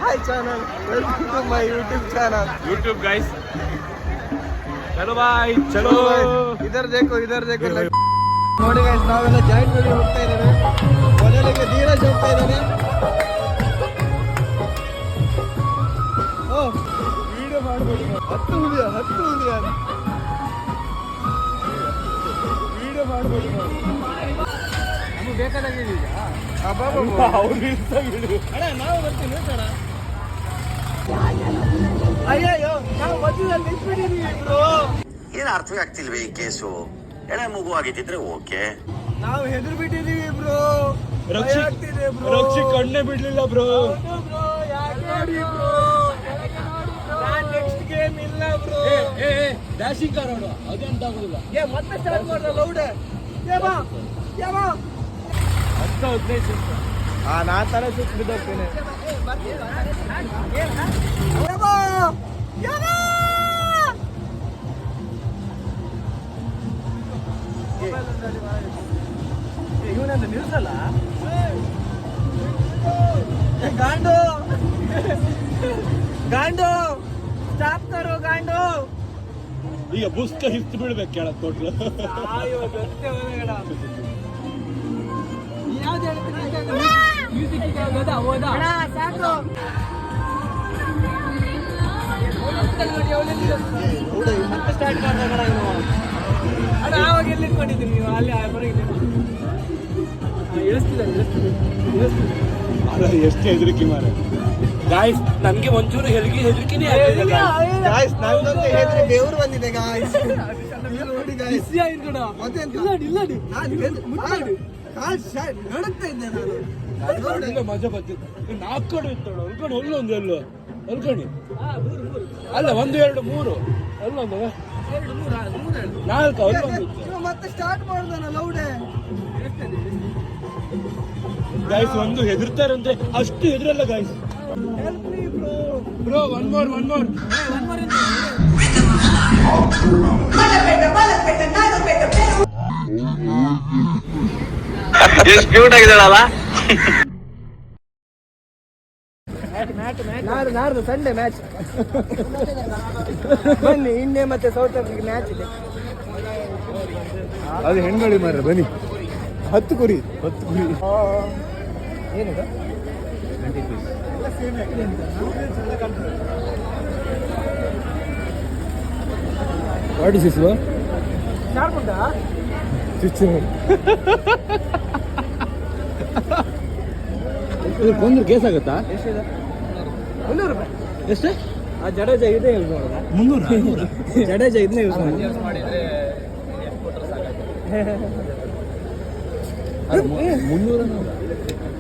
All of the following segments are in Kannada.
Hi channel, welcome to my YouTube channel. YouTube guys. चलो भाई चलो इधर देखो ನೋಡಿ ಗೈಸ್ ನಾವೆಲ್ಲ ಜಾಯಿಂಟ್ ಮಾಡಿ ಹೋಗ್ತಾ ಇದ್ದೇವೆ ಮೊದಲಿಗೆ ಧೀರಜ್ ಹೋಗ್ತಾ ಇದ್ದಾನೆ ಓ ವಿಡಿಯೋ ಮಾಡಬೇಡಿ 10 ಹುಲಿಯ ವಿಡಿಯೋ ಮಾಡಬೇಡಿ ನಮಗೆ ಬೇಕಾದಾಗೆ ಈಗ ಅವ್ರು ಅಣ್ಣ ನಾವು ಬರ್ತೀವಿ ಸರ ಅಯ್ಯಯ್ಯೋ ನಾವು ಮಧ್ಯದಲ್ಲಿ ನಿಂತ್ಬಿಟ್ಟಿದ್ದೀವಿ ಬ್ರೋ ಏನು ಅರ್ಥವೇ ಆಗ್ತಿಲ್ವೇ ಈ ಕೇಸು ಎಳೆ ಮಗು ಆಗಿದ್ದಿದ್ರೆ ಓಕೆ ನಾವು ಹೆದರ್ ಬಿಟ್ಟಿದೀವಿ ಬ್ರೋ ರಕ್ಷಿ ಕಣ್ಣೇ ಬಿಡ್ಲಿಲ್ಲ ಬ್ರೋ ನೆಕ್ಸ್ಟ್ ಗೇಮ್ ಇಲ್ಲ ಬ್ರೋ ಡ್ಯಾಶಿಂಗ್ ಕಾರ್ ಆಡೋ ಅದೇಂತ ಆಗುದಿಲ್ಲ ಮತ್ತೆ ಸ್ಟಾರ್ಟ್ ಮಾಡ್ದ ಲೌಡ್ ಅಂತ 15 ನಾ ತರ ಸುತ್ತ ಬಿದ್ದೋಗ್ತೇನೆ ಇವನಂದು ನಿಲ್ಸಲ್ಲ ಗಾಂಡು ಸ್ಟಾಪ್ ಕರೋ ಗಾಂಡು ಈಗ ಬುಸ್ಕ ಹಿಸ್ತು ಬಿಡ್ಬೇಕು ಕೇಳ ಕೊಟ್ರು ಮತ್ತೆ ಸ್ಟಾರ್ಟ್ ಮಾಡ್ದ ಆವಾಗ ಎಲ್ಲಿ ಇಟ್ಕೊಂಡಿದ್ದೀನಿ ನೀವು ಅಲ್ಲಿ ಹೊರಗಿದೆ ಎಷ್ಟು ಹೆದರಿಕೆ ಮಾರ ಗಾಯ್ಸ್ ನನ್ಗೆ ಒಂಚೂರು ಹೆದರಿಕೆನೇ ಗಾಯ್ಸ್ ನಂಗೊಂದು ಹೆದರಿ ಬೆವರು ಬಂದಿದೆ ಗಾಯ್ಸ್ ನೋಡಿ ಗಾಯ್ಸ್ ಮತ್ತೆ ನಡುತ್ತಾ ಇದ್ದೆ ನಾನು ಮಜಾ ಬರ್ತಿತ್ತು 4 ಕಡೆ ಇತ್ತೋಳು ಅಲ್ಕೊಂಡು ಅಲ್ಲೊಂದು ಎಲ್ಲೋ ಅಲ್ಕಣಿ ಅಲ್ಲ 1 2 3 ಅಲ್ಲೊಂದು 4 ಅಲ್ಲೊಂದು ಮತ್ತೆ ಸ್ಟಾರ್ಟ್ ಮಾಡ್ದಾನ ಲೌಡೆ ಗಾಯ್ಸ್ ಒಂದು ಹೆದರ್ತಾರಂದ್ರೆ ಅಷ್ಟು ಹೆದರಲ್ಲ ಗಾಯ್ಸ್ ಬ್ರೋ ಒನ್ ಮೋರ್ ಎಷ್ಟು ಕ್ಯೂಟ್ ಆಗಿದ್ದಾಳಲ್ಲ ನಾಡ್ದು ಸಂಡೇ ಮ್ಯಾಚ್ ಬನ್ನಿ ಇಂಡಿಯಾ ಮತ್ತೆ ಸೌತ್ ಆಫ್ರಿಕಾ ಮ್ಯಾಚ್ ಇದೆ ಅದು ಹೆಣ್ಗಳಿ ಮಾರ ಬನ್ನಿ 10 ಕುರಿ ಏನಿದೆ ವಾಟ್ ಇಸ್ ದಿಸ್ ಶಾರ್ಪುಂಟಾ ಕೊಂದ್ರೆ ಕೇಸ್ ಆಗುತ್ತಾ ಎಷ್ಟಿದೆ 300 ರೂಪಾಯಿ ಎಷ್ಟು ಆ ಜಡೇಜ ಇದನ್ನೇ ಯೂಸ್ ಮಾಡೋದ 300 ಜಡೇಜ ಇದನ್ನೇ ಯೂಸ್ ಮಾಡಿದ್ರೆ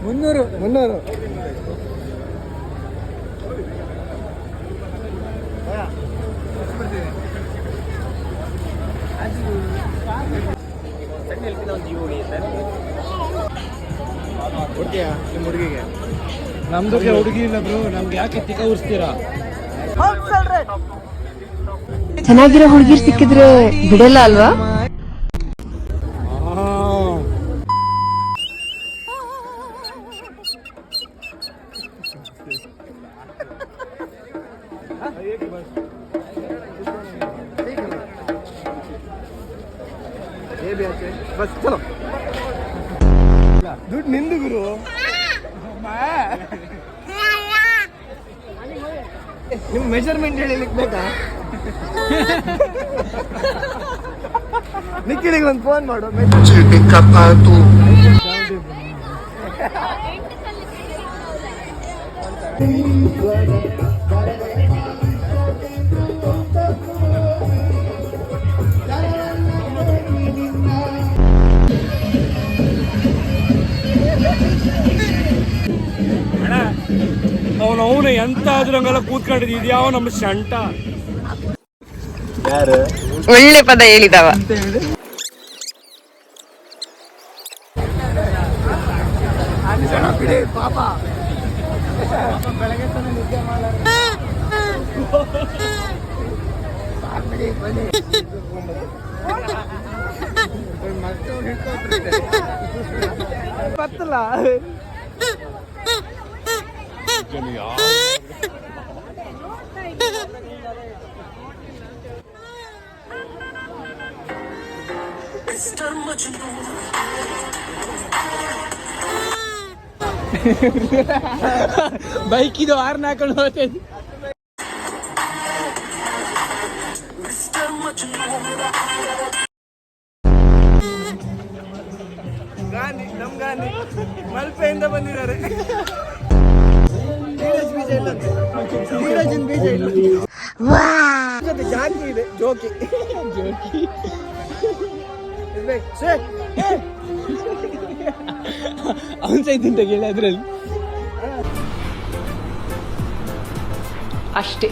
300 ಕೊಡ್ತೀಯಾ ನಿಮ್ಮ ಹುಡುಗಿಗೆ ನಮ್ದಕ್ಕೆ ಹುಡುಗಿ ಇಲ್ಲ ಬ್ರೋ ನಮ್ಗೆ ಯಾಕೆ ತಿಕ್ಕ ಉರ್ಸ್ತೀರಾ ಚೆನ್ನಾಗಿರೋ ಹುಡುಗಿರ್ ಸಿಕ್ಕಿದ್ರೆ ಬಿಡಲ್ಲ ಅಲ್ವಾ ಬಸ್ ಚಲೋ ದುಡ್ಡು ನಿಂದು ಗುರು ನಿಮ್ ಮೆಜರ್ಮೆಂಟ್ ಹೇಳಿಲಿಕ್ಕೆ ಬೇಕಾ ನಿಖಿಲಿಗೆ ಒಂದು ಫೋನ್ ಮಾಡು ಅವನು ಎಂತ ಆದ್ರೂ ಹಂಗೆಲ್ಲ ಕೂತ್ಕೊಂಡಿದ್ ಇದ್ಯಾವ ನಮ್ಮ ಶಂಟ ಯಾರು ಒಳ್ಳೆ ಪದ ಹೇಳಿದವ ಪಾಪ ಬೆಳಗ್ಗೆ ತಾನೆ ನಿದ್ದೆ ಮಾಡಾರ ಪತ್ತಲ್ಲ ಬೈಕ್ ಇದು ಹಾರ್ನ್ ಹಾಕೊಂಡು ಹೋಗ್ತೈತಿ. ಗಾಂಧಿ ನಮ್ ಗಾಂಧಿ ಮಲ್ಪೆಯಿಂದ ಬಂದಿದ್ದಾರೆ. ನೀರಜ್ ಬೀಜ ಇಲ್ಲ, ನೀರಜಿನ ಬೀಜ ಇಲ್ಲ. ಜೊತೆ ಜಾಕಿ ಇದೆ, ಜೋಕಿ ಜೋಕಿ ಅವನ್ ಸೈತಿಂತ ಕೇಳಿ ಅದ್ರಲ್ಲಿ ಅಷ್ಟೇ.